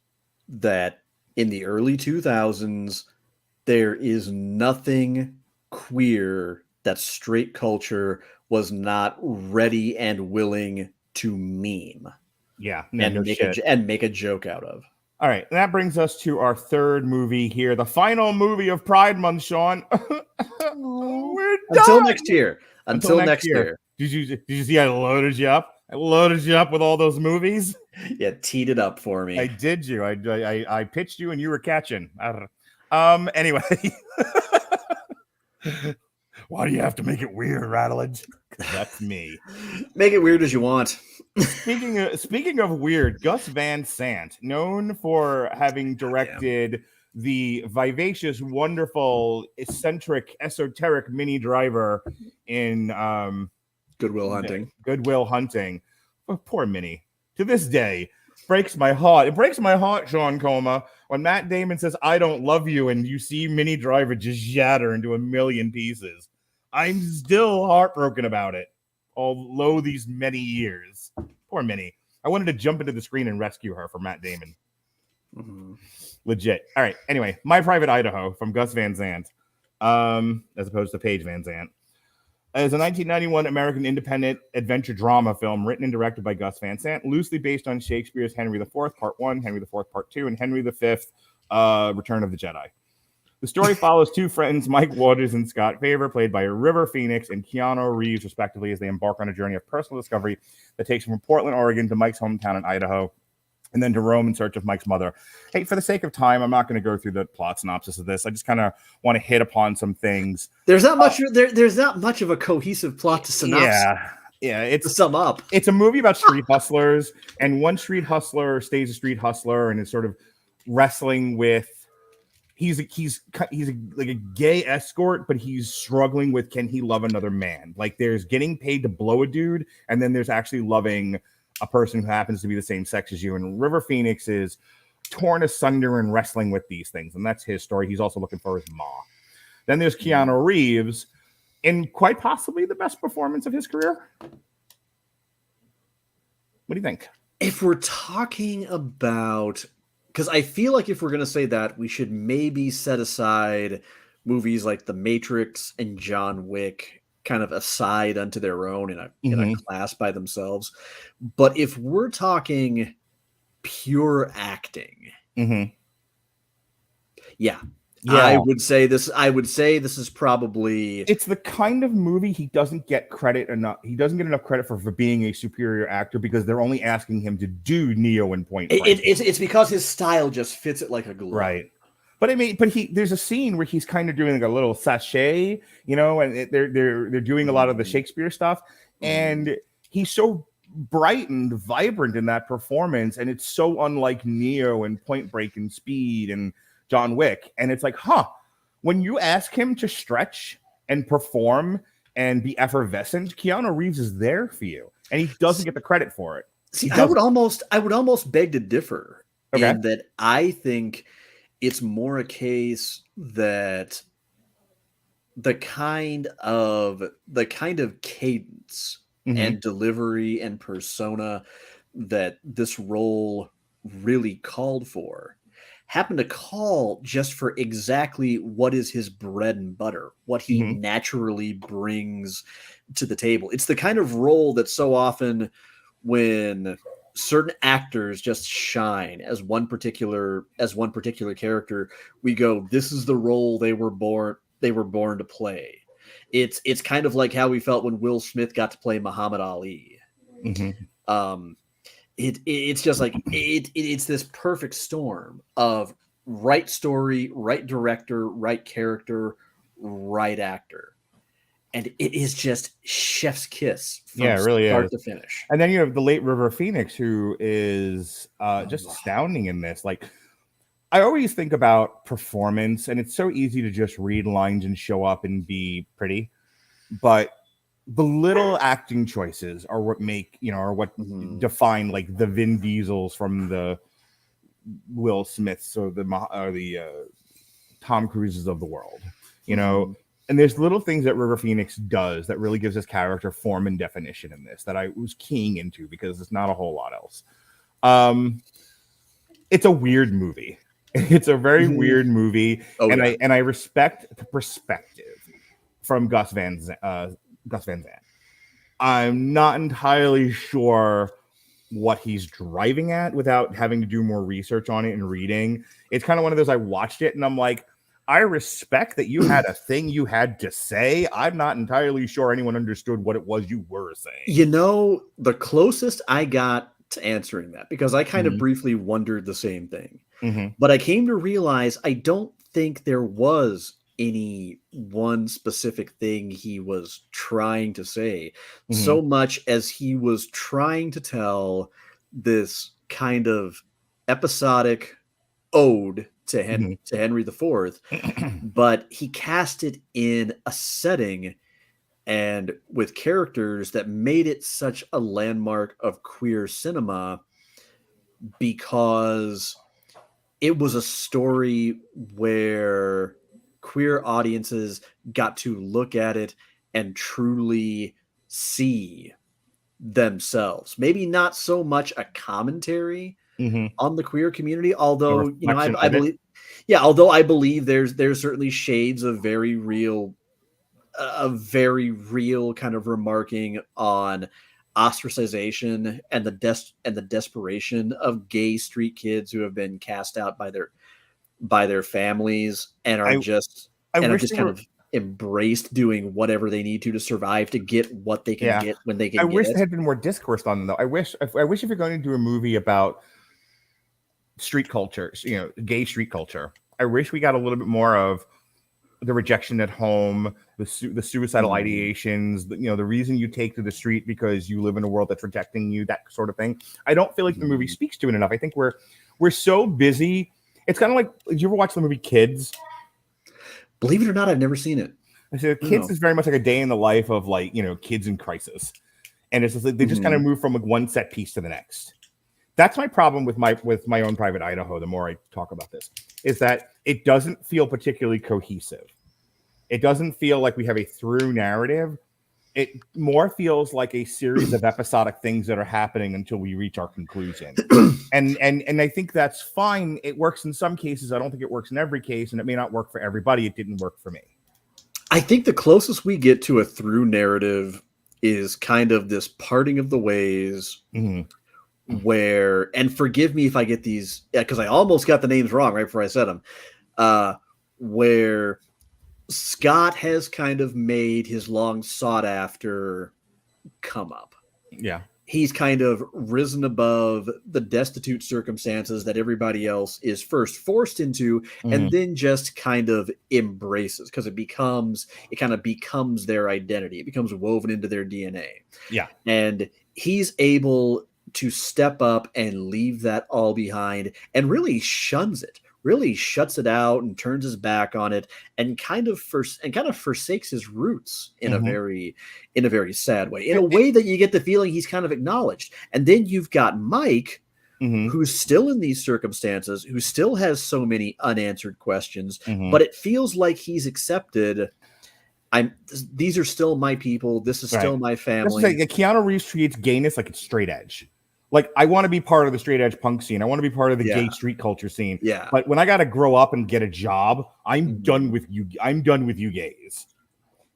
that in the early 2000s, there is nothing queer that straight culture was not ready and willing to meme. Yeah. And make a joke out of. All right, and that brings us to our third movie here, the final movie of Pride Month, Sean. We're done. Until next year. Until next year. Did you see I loaded you up? I loaded you up with all those movies. Yeah, teed it up for me. I did you. I pitched you and you were catching. I don't know. Anyway. Why do you have to make it weird, Radulich? That's me. Make it weird as you want. Speaking of weird, Gus Van Sant, known for having directed the vivacious, wonderful, eccentric, esoteric Minnie Driver in Good Will Hunting. Good Will Hunting. Oh, poor Minnie. To this day, breaks my heart. It breaks my heart, Sean Comer, when Matt Damon says, "I don't love you," and you see Minnie Driver just shatter into a million pieces. I'm still heartbroken about it, although these many years. Poor Minnie. I wanted to jump into the screen and rescue her from Matt Damon. Mm-hmm. Legit. All right. Anyway, My Private Idaho from Gus Van Sant, as opposed to Paige Van Sant, is a 1991 American independent adventure drama film written and directed by Gus Van Sant, loosely based on Shakespeare's Henry IV, Part 1, Henry IV, Part 2, and Henry V, Return of the Jedi. The story follows two friends, Mike Waters and Scott Favor, played by River Phoenix and Keanu Reeves, respectively, as they embark on a journey of personal discovery that takes them from Portland, Oregon, to Mike's hometown in Idaho, and then to Rome in search of Mike's mother. Hey, for the sake of time, I'm not going to go through the plot synopsis of this. I just kind of want to hit upon some things. There's not much. There's not much of a cohesive plot to synopsis. Yeah. It's to sum up. It's a movie about street hustlers, and one street hustler stays a street hustler and is sort of wrestling with. He's like a gay escort, but he's struggling with, can he love another man? Like, there's getting paid to blow a dude, and then there's actually loving a person who happens to be the same sex as you. And River Phoenix is torn asunder and wrestling with these things, and that's his story. He's also looking for his ma. Then there's Keanu Reeves in quite possibly the best performance of his career. What do you think? If we're talking about... Because I feel like if we're going to say that, we should maybe set aside movies like The Matrix and John Wick kind of aside unto their own in a class by themselves. But if we're talking pure acting, yeah. I would say this is probably... It's the kind of movie he doesn't get credit enough. He doesn't get enough credit for being a superior actor because they're only asking him to do Neo in Point Break. It's because his style just fits it like a glove. Right. But I mean, there's a scene where he's kind of doing like a little sachet, and they're doing a lot of the Shakespeare stuff, and he's so bright and vibrant in that performance, and it's so unlike Neo and Point Break and Speed and John Wick. And it's like, when you ask him to stretch and perform and be effervescent, Keanu Reeves is there for you, and he doesn't get the credit for it. See, I would almost beg to differ in that I think it's more a case that the kind of cadence and delivery and persona that this role really called for happened to call just for exactly what is his bread and butter, what he naturally brings to the table. It's the kind of role that so often when certain actors just shine as one particular character, we go, this is the role they were born to play. It's kind of like how we felt when Will Smith got to play Muhammad Ali. It's just like it's this perfect storm of right story, right director, right character, right actor, and it is just chef's kiss from start to finish. And then you have the late River Phoenix, who is just astounding in this. Like, I always think about performance, and it's so easy to just read lines and show up and be pretty, but the little acting choices are what make, define like the Vin Diesels from the Will Smiths or the Tom Cruises of the world, and there's little things that River Phoenix does that really gives his character form and definition in this that I was keying into because it's not a whole lot else. It's a weird movie. It's a very weird movie. I respect the perspective from Gus Van Sant. I'm not entirely sure what he's driving at without having to do more research on it and reading. It's kind of one of those, I watched it and I'm like, I respect that you had a thing you had to say. I'm not entirely sure anyone understood what it was you were saying. You know, the closest I got to answering that, because I kind of briefly wondered the same thing, but I came to realize I don't think there was any one specific thing he was trying to say, so much as he was trying to tell this kind of episodic ode to Henry IV, but he cast it in a setting and with characters that made it such a landmark of queer cinema, because it was a story where queer audiences got to look at it and truly see themselves. Maybe not so much a commentary on the queer community, although I believe, although I believe there's certainly shades of very real kind of remarking on ostracization and the desperation of gay street kids who have been cast out by their families and are just kind of embraced doing whatever they need to survive to get what they can get when they can I get wish it. there had been more discourse on them, though. I wish if you're going to do a movie about street culture, gay street culture, I wish we got a little bit more of the rejection at home, the suicidal ideations, the reason you take to the street because you live in a world that's rejecting you, that sort of thing. I don't feel like the movie speaks to it enough. I think we're so busy. It's kind of like, did you ever watch the movie Kids? Believe it or not, I've never seen it. So Kids is very much like a day in the life of kids in crisis, and it's just like they just kind of move from one set piece to the next. That's my problem with my own private Idaho. The more I talk about this, is that it doesn't feel particularly cohesive. It doesn't feel like we have a through narrative. It more feels like a series of episodic things that are happening until we reach our conclusion. and I think that's fine. It works in some cases. I don't think it works in every case, and it may not work for everybody. It didn't work for me. I think the closest we get to a through narrative is kind of this parting of the ways where, and forgive me if I get these, because I almost got the names wrong right before I said them, where Scott has kind of made his long sought after come up. Yeah. He's kind of risen above the destitute circumstances that everybody else is first forced into, and then just kind of embraces, because it kind of becomes their identity. It becomes woven into their DNA. Yeah. And he's able to step up and leave that all behind and really shuns it. Really shuts it out and turns his back on it, and kind of forsakes his roots in a very sad way, in a way that you get the feeling he's kind of acknowledged. And then you've got Mike, who's still in these circumstances, who still has so many unanswered questions, but it feels like he's accepted. These are still my people. This is still my family. Keanu Reeves treats gayness like it's straight edge. Like, I want to be part of the straight edge punk scene. I want to be part of the gay street culture scene. Yeah. But when I got to grow up and get a job, I'm done with you. I'm done with you gays.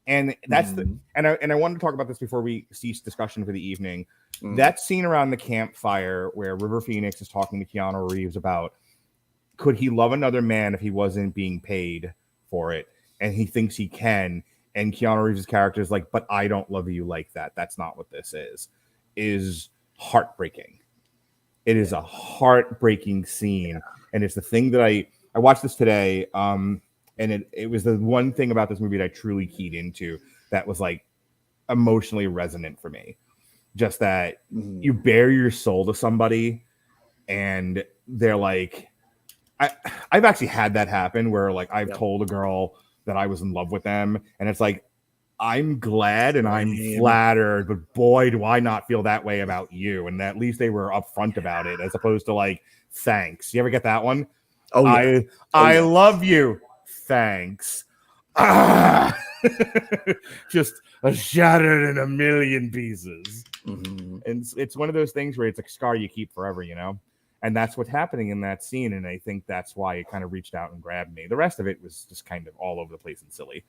And that's and I wanted to talk about this before we cease discussion for the evening. That scene around the campfire where River Phoenix is talking to Keanu Reeves about, could he love another man if he wasn't being paid for it? And he thinks he can. And Keanu Reeves' character is like, but I don't love you like that. That's not what this is heartbreaking. It is a heartbreaking scene, and it's the thing that I watched this today, and it was the one thing about this movie that I truly keyed into that was like emotionally resonant for me. Just that you bare your soul to somebody, and they're like, I've actually had that happen where like I've told a girl that I was in love with them, and it's like, I'm glad and I'm flattered, but boy, do I not feel that way about you. And at least they were upfront about it, as opposed to like, thanks. You ever get that one? Oh, yeah. I love you. Thanks. Just shattered in a million pieces. And it's one of those things where it's a scar you keep forever, And that's what's happening in that scene. And I think that's why it kind of reached out and grabbed me. The rest of it was just kind of all over the place and silly.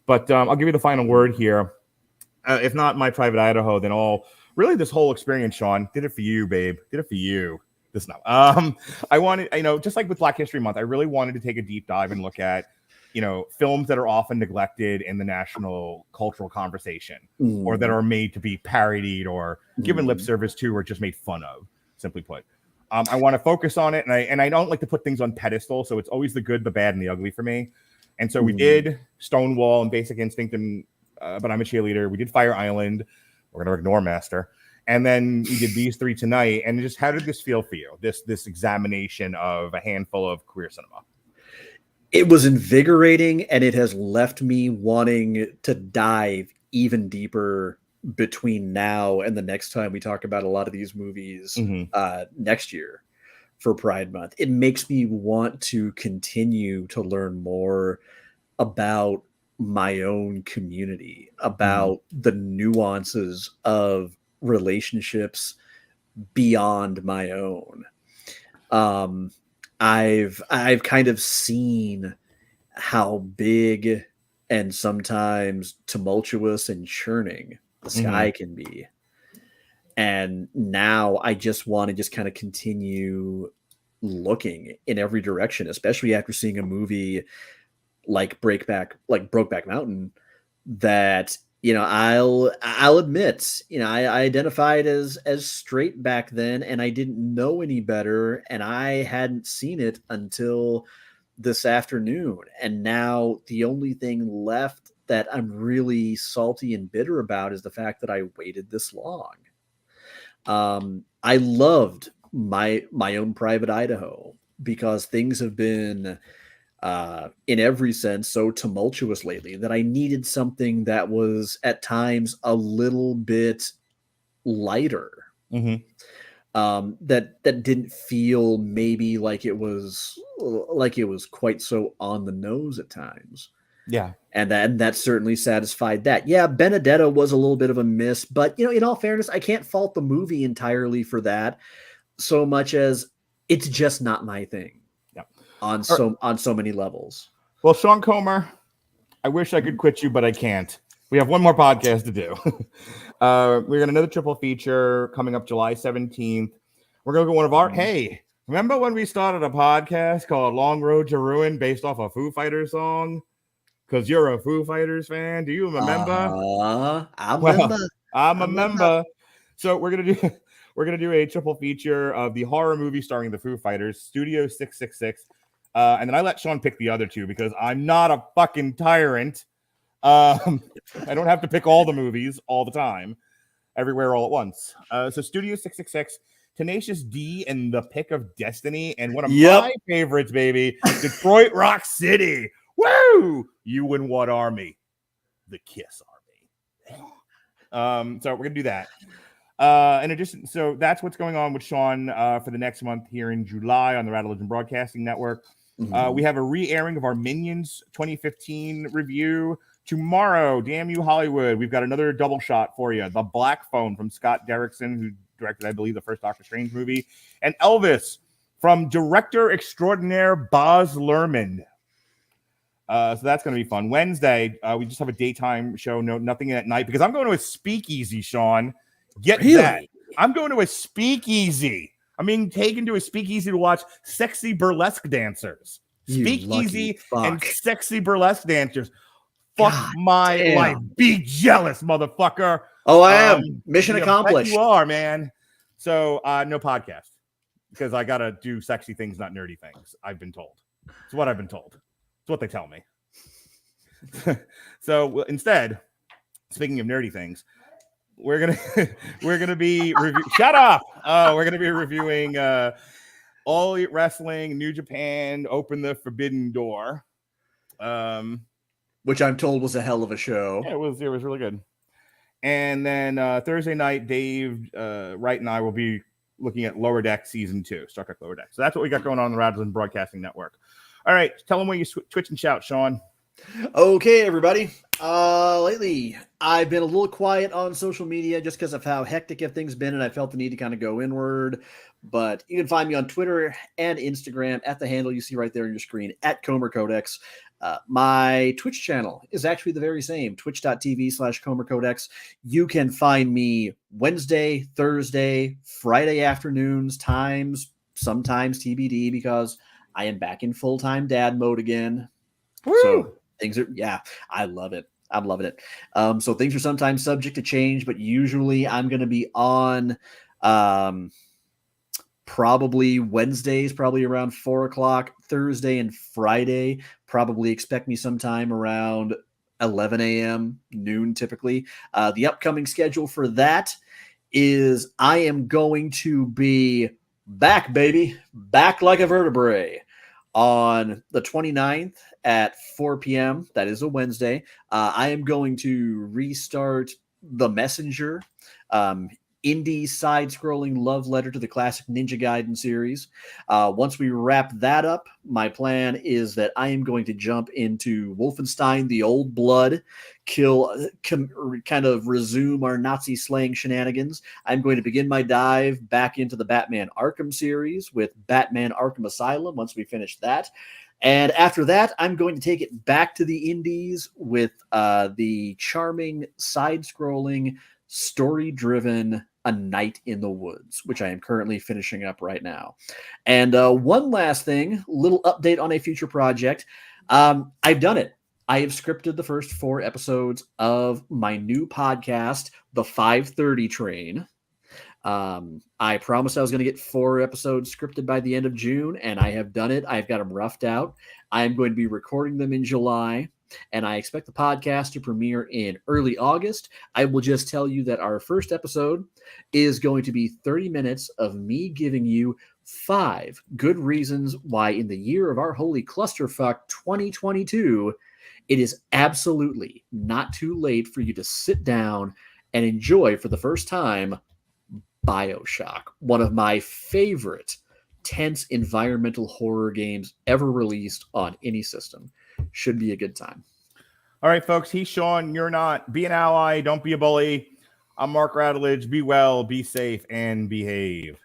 But I'll give you the final word here. If not My Private Idaho, then all really this whole experience, Sean, did it for you, babe. Did it for you. This no. I wanted, just like with Black History Month, I really wanted to take a deep dive and look at, films that are often neglected in the national cultural conversation, or that are made to be parodied or given lip service to, or just made fun of, simply put. I want to focus on it, and I don't like to put things on pedestal, so it's always the good, the bad, and the ugly for me. And so we did Stonewall and Basic Instinct, and But I'm a Cheerleader. We did Fire Island. We're going to ignore Master. And then we did these three tonight. And just how did this feel for you? This examination of a handful of queer cinema. It was invigorating, and it has left me wanting to dive even deeper between now and the next time we talk about a lot of these movies next year for Pride Month. It makes me want to continue to learn more about my own community, about the nuances of relationships beyond my own. I've kind of seen how big and sometimes tumultuous and churning the sky can be. And now I just want to just kind of continue looking in every direction, especially after seeing a movie like Brokeback Mountain that, I'll admit, I identified as straight back then, and I didn't know any better, and I hadn't seen it until this afternoon. And now the only thing left that I'm really salty and bitter about is the fact that I waited this long. I loved my own private Idaho because things have been in every sense so tumultuous lately that I needed something that was at times a little bit lighter. That didn't feel maybe like it was quite so on the nose at times. Yeah. And that certainly satisfied that. Yeah, Benedetta was a little bit of a miss, but in all fairness, I can't fault the movie entirely for that, so much as it's just not my thing. On so many levels. Well, Sean Comer, I wish I could quit you, but I can't. We have one more podcast to do. We got another triple feature coming up July 17th. We're going to go one of our... Hey, remember when we started a podcast called Long Road to Ruin based off a Foo Fighters song? Because you're a Foo Fighters fan. Do you remember? I'm a member. So we're going to do a triple feature of the horror movie starring the Foo Fighters, Studio 666. And then I let Sean pick the other two because I'm not a fucking tyrant. I don't have to pick all the movies all the time, everywhere all at once. So Studio 666, Tenacious D and The Pick of Destiny, and one of my favorites, baby, Detroit Rock City. Woo! You and what army? The Kiss Army. So we're gonna do that. In addition, so that's what's going on with Sean for the next month here in July on the Radulich Broadcasting Network. We have a re-airing of our Minions 2015 review tomorrow. Damn you, Hollywood. We've got another double shot for you. The Black Phone from Scott Derrickson, who directed, I believe, the first Doctor Strange movie. And Elvis from director extraordinaire Baz Luhrmann. So that's going to be fun. Wednesday, we just have a daytime show, nothing at night, because I'm going to a speakeasy, Sean. Get that. I'm going to a speakeasy. I'm being taken to a speakeasy to watch sexy burlesque dancers. Speakeasy and sexy burlesque dancers. Fuck my life. Be jealous, motherfucker. Oh, I am. Mission accomplished. You are, man. So no podcast because I got to do sexy things, not nerdy things. I've been told. It's what I've been told. It's what they tell me. So instead, speaking of nerdy things, we're gonna be shut up. We're gonna be reviewing All Elite Wrestling, New Japan, Open the Forbidden Door, which I'm told was a hell of a show. Yeah, it was really good. And then Thursday night, Dave Wright and I will be looking at Lower Deck Season 2, Star Trek Lower Deck. So that's what we got going on the Radulich Broadcasting Network. All right, tell them where you twitch and shout, Sean. Okay, everybody. Lately, I've been a little quiet on social media just because of how hectic things been, and I felt the need to kind of go inward. But you can find me on Twitter and Instagram at the handle you see right there on your screen, at Comer Codex. My Twitch channel is actually the very same, twitch.tv/ComerCodex. You can find me Wednesday, Thursday, Friday afternoons, sometimes TBD, because I am back in full-time dad mode again. Woo! So things are, I love it. I'm loving it. So things are sometimes subject to change, but usually I'm going to be on probably Wednesdays, probably around 4 o'clock, Thursday and Friday. Probably expect me sometime around 11 a.m., noon typically. The upcoming schedule for that is I am going to be back, baby, back like a vertebrae on the 29th at 4 p.m. That is a Wednesday. I am going to restart The Messenger, indie side-scrolling love letter to the classic Ninja Gaiden series. Once we wrap that up, my plan is that I am going to jump into Wolfenstein: The Old Blood, kind of resume our Nazi slaying shenanigans. I'm going to begin my dive back into the Batman Arkham series with Batman Arkham Asylum once we finish that. And after that, I'm going to take it back to the indies with the charming side-scrolling, story-driven A Night in the Woods, which I am currently finishing up right now. And one last thing, little update on a future project. I've done it. I have scripted the first 4 episodes of my new podcast, The 5:30 Train. I promised I was going to get 4 episodes scripted by the end of June, and I have done it. I've got them roughed out. I am going to be recording them in July, and I expect the podcast to premiere in early August. I will just tell you that our first episode is going to be 30 minutes of me giving you 5 good reasons why in the year of our holy clusterfuck 2022, it is absolutely not too late for you to sit down and enjoy for the first time BioShock, one of my favorite tense environmental horror games ever released on any system. Should be a good time. All right, folks. He's Sean. You're not. Be an ally. Don't be a bully. I'm Mark Radulich. Be well, be safe, and behave.